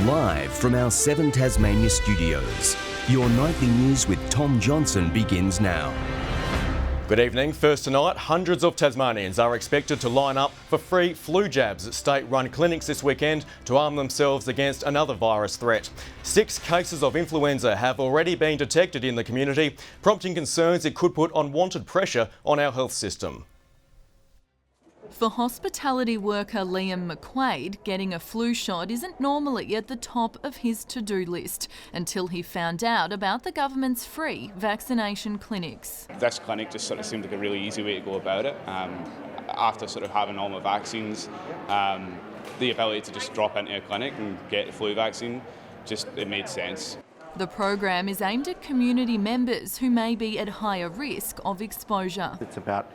Live from our 7 Tasmania studios, your nightly news with Tom Johnson begins now. Good evening. First tonight, hundreds of Tasmanians are expected to line up for free flu jabs at state-run clinics this weekend to arm themselves against another virus threat. 6 cases of influenza have already been detected in the community, prompting concerns it could put unwanted pressure on our health system. For hospitality worker Liam McQuaid, getting a flu shot isn't normally at the top of his to-do list until he found out about the government's free vaccination clinics. This clinic just sort of seemed like a really easy way to go about it. After sort of having all my vaccines, the ability to just drop into a clinic and get the flu vaccine, it made sense. The program is aimed at community members who may be at higher risk of exposure. It's about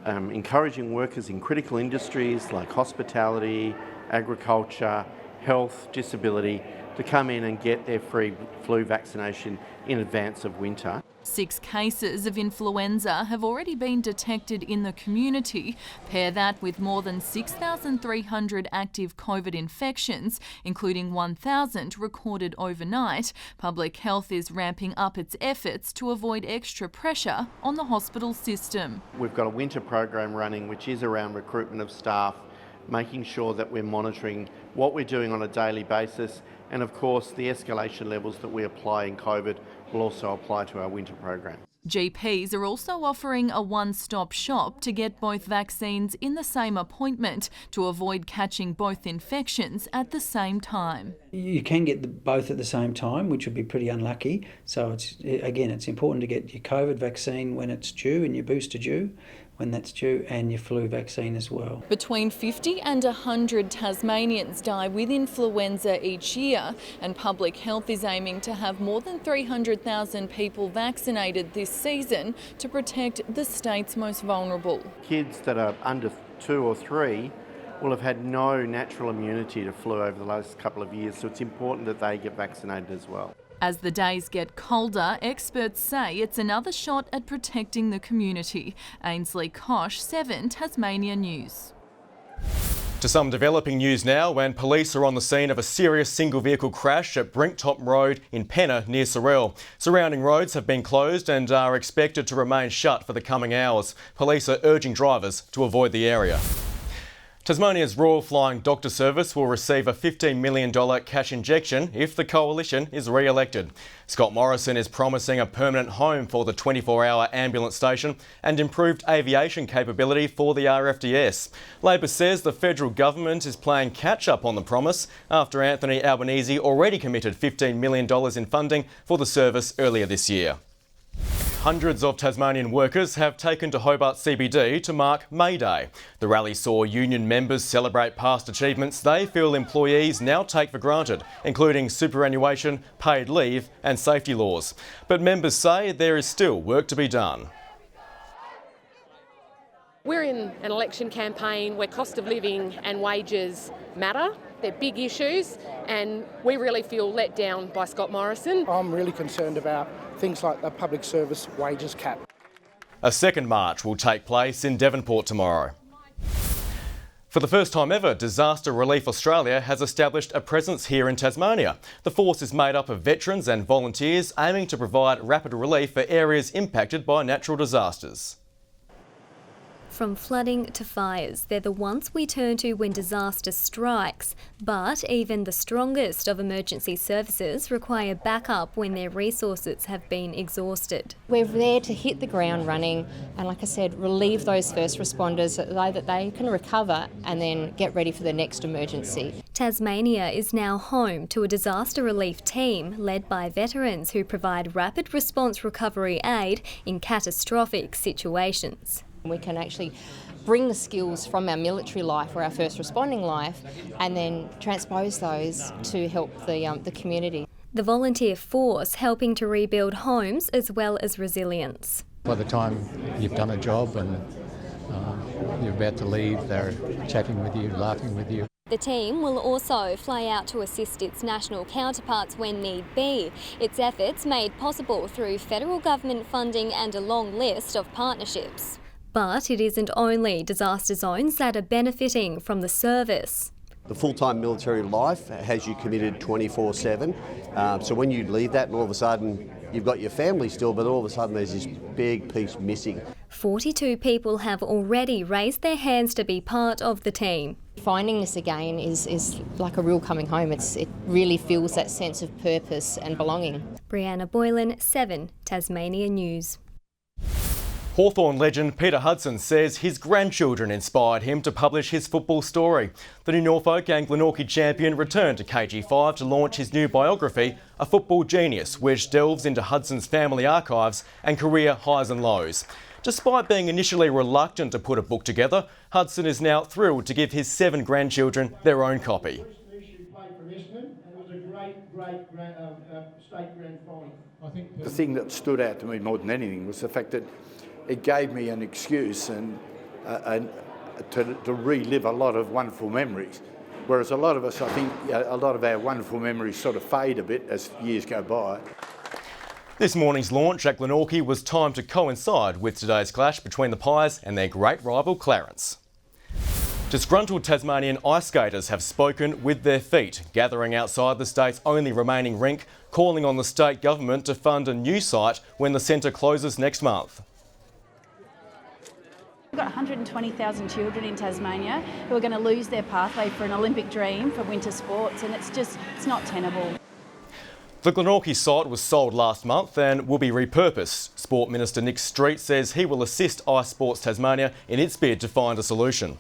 encouraging workers in critical industries like hospitality, agriculture, health, disability to come in and get their free flu vaccination in advance of winter. 6 cases of influenza have already been detected in the community. Pair that with more than 6,300 active COVID infections, including 1,000 recorded overnight. Public Health is ramping up its efforts to avoid extra pressure on the hospital system. We've got a winter program running which is around recruitment of staff, making sure that we're monitoring what we're doing on a daily basis, and of course the escalation levels that we apply in COVID will also apply to our winter program. GPs are also offering a one-stop shop to get both vaccines in the same appointment to avoid catching both infections at the same time. You can get both at the same time, which would be pretty unlucky. So it's important to get your COVID vaccine when it's due and your booster due when that's due, and your flu vaccine as well. Between 50 and 100 Tasmanians die with influenza each year, and Public Health is aiming to have more than 300,000 people vaccinated this season to protect the state's most vulnerable. Kids that are under 2 or 3 will have had no natural immunity to flu over the last couple of years, so it's important that they get vaccinated as well. As the days get colder, experts say it's another shot at protecting the community. Ainsley Kosh, 7 Tasmania News. To some developing news now, when police are on the scene of a serious single vehicle crash at Brinktop Road in Penna near Sorell. Surrounding roads have been closed and are expected to remain shut for the coming hours. Police are urging drivers to avoid the area. Tasmania's Royal Flying Doctor Service will receive a $15 million cash injection if the Coalition is re-elected. Scott Morrison is promising a permanent home for the 24-hour ambulance station and improved aviation capability for the RFDS. Labor says the federal government is playing catch-up on the promise after Anthony Albanese already committed $15 million in funding for the service earlier this year. Hundreds of Tasmanian workers have taken to Hobart CBD to mark May Day. The rally saw union members celebrate past achievements they feel employees now take for granted, including superannuation, paid leave and safety laws. But members say there is still work to be done. We're in an election campaign where cost of living and wages matter. They're big issues, and we really feel let down by Scott Morrison. I'm really concerned about things like the public service wages cap. A second march will take place in Devonport tomorrow. For the first time ever, Disaster Relief Australia has established a presence here in Tasmania. The force is made up of veterans and volunteers aiming to provide rapid relief for areas impacted by natural disasters. From flooding to fires, they're the ones we turn to when disaster strikes. But even the strongest of emergency services require backup when their resources have been exhausted. We're there to hit the ground running and, like I said, relieve those first responders so that they can recover and then get ready for the next emergency. Tasmania is now home to a disaster relief team led by veterans who provide rapid response recovery aid in catastrophic situations. We can actually bring the skills from our military life or our first responding life and then transpose those to help the community. The volunteer force helping to rebuild homes as well as resilience. By the time you've done a job and you're about to leave, they're chatting with you, laughing with you. The team will also fly out to assist its national counterparts when need be. Its efforts made possible through federal government funding and a long list of partnerships. But it isn't only disaster zones that are benefiting from the service. The full-time military life has you committed 24/7. So when you leave that and all of a sudden you've got your family still, but all of a sudden there's this big piece missing. 42 people have already raised their hands to be part of the team. Finding this again is like a real coming home. It really feels that sense of purpose and belonging. Brianna Boylan, 7 Tasmania News. Hawthorn legend Peter Hudson says his grandchildren inspired him to publish his football story. The New Norfolk and Glenorchy champion returned to KG5 to launch his new biography, A Football Genius, which delves into Hudson's family archives and career highs and lows. Despite being initially reluctant to put a book together, Hudson is now thrilled to give his 7 grandchildren their own copy. The thing that stood out to me more than anything was the fact that it gave me an excuse and to relive a lot of wonderful memories. Whereas a lot of us, I think, a lot of our wonderful memories sort of fade a bit as years go by. This morning's launch at Glenorchy was timed to coincide with today's clash between the Pies and their great rival Clarence. Disgruntled Tasmanian ice skaters have spoken with their feet, gathering outside the state's only remaining rink, calling on the state government to fund a new site when the centre closes next month. We've got 120,000 children in Tasmania who are going to lose their pathway for an Olympic dream for winter sports, and it's not tenable. The Glenorchy site was sold last month and will be repurposed. Sport Minister Nick Street says he will assist Ice Sports Tasmania in its bid to find a solution.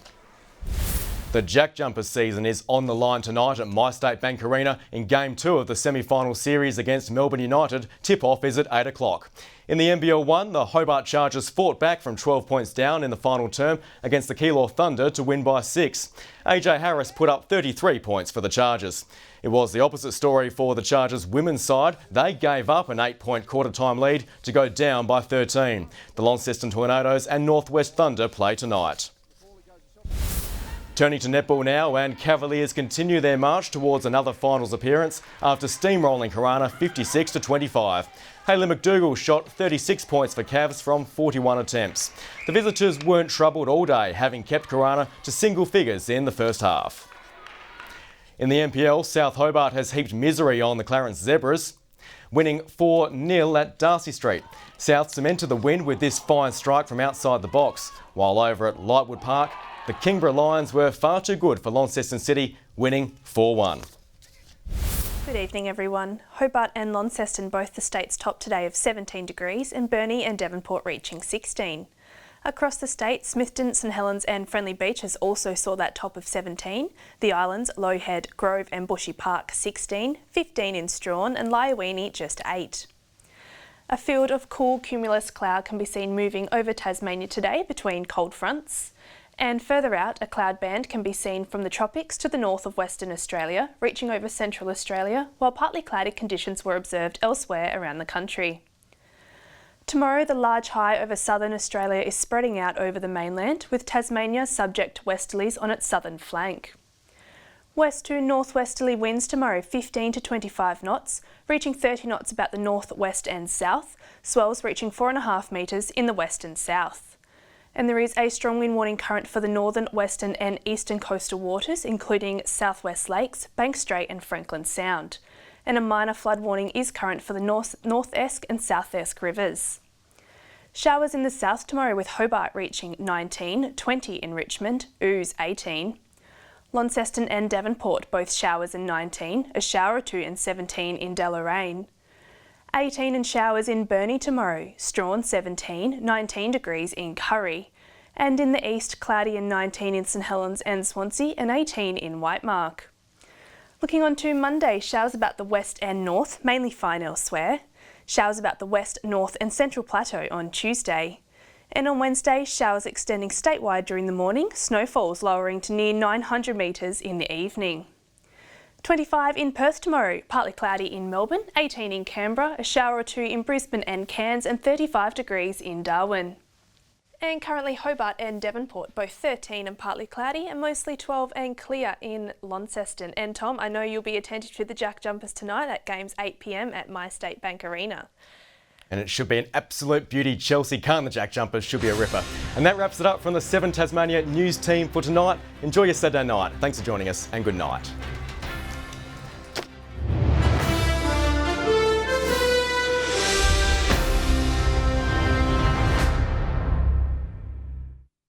The Jack Jumper season is on the line tonight at MyState Bank Arena in Game 2 of the semi-final series against Melbourne United. Tip-off is at 8 o'clock. In the NBL 1, the Hobart Chargers fought back from 12 points down in the final term against the Keilor Thunder to win by 6. AJ Harris put up 33 points for the Chargers. It was the opposite story for the Chargers women's side. They gave up an 8-point quarter-time lead to go down by 13. The Launceston Tornadoes and Northwest Thunder play tonight. Turning to netball now, and Cavaliers continue their march towards another finals appearance after steamrolling Karana 56-25. Hayley McDougall shot 36 points for Cavs from 41 attempts. The visitors weren't troubled all day, having kept Karana to single figures in the first half. In the NPL, South Hobart has heaped misery on the Clarence Zebras, winning 4-0 at Darcy Street. South cemented the win with this fine strike from outside the box, while over at Lightwood Park, the Kingborough Lions were far too good for Launceston City, winning 4-1. Good evening, everyone. Hobart and Launceston both the state's top today of 17 degrees, and Burnie and Devonport reaching 16. Across the state, Smithton, St Helens and Friendly Beaches also saw that top of 17. The Islands, Low Head, Grove and Bushy Park 16, 15 in Strawn and Lyowini just 8. A field of cool cumulus cloud can be seen moving over Tasmania today between cold fronts. And further out, a cloud band can be seen from the tropics to the north of Western Australia, reaching over Central Australia, while partly cloudy conditions were observed elsewhere around the country. Tomorrow, the large high over southern Australia is spreading out over the mainland, with Tasmania subject to westerlies on its southern flank. West to northwesterly winds tomorrow 15 to 25 knots, reaching 30 knots about the north, west and south, swells reaching 4.5 metres in the west and south. And there is a strong wind warning current for the northern, western and eastern coastal waters, including southwest lakes, Bank Strait and Franklin Sound. And a minor flood warning is current for the North Esk and South Esk rivers. Showers in the south tomorrow with Hobart reaching 19, 20 in Richmond, Ooze 18. Launceston and Devonport both showers and 19, a shower or 2 and 17 in Deloraine. 18 and showers in Burnie tomorrow, Strawn 17, 19 degrees in Curry. And in the east, cloudy and 19 in St Helens and Swansea and 18 in Whitemark. Looking on to Monday, showers about the west and north, mainly fine elsewhere. Showers about the west, north and central plateau on Tuesday. And on Wednesday, showers extending statewide during the morning, snowfalls lowering to near 900 metres in the evening. 25 in Perth tomorrow, partly cloudy in Melbourne, 18 in Canberra, a shower or 2 in Brisbane and Cairns and 35 degrees in Darwin. And currently Hobart and Devonport, both 13 and partly cloudy and mostly 12 and clear in Launceston. And Tom, I know you'll be attentive to the Jack Jumpers tonight at games 8 p.m. at MyState Bank Arena. And it should be an absolute beauty. Chelsea can't the Jack Jumpers, should be a ripper. And that wraps it up from the 7 Tasmania news team for tonight. Enjoy your Saturday night. Thanks for joining us and good night.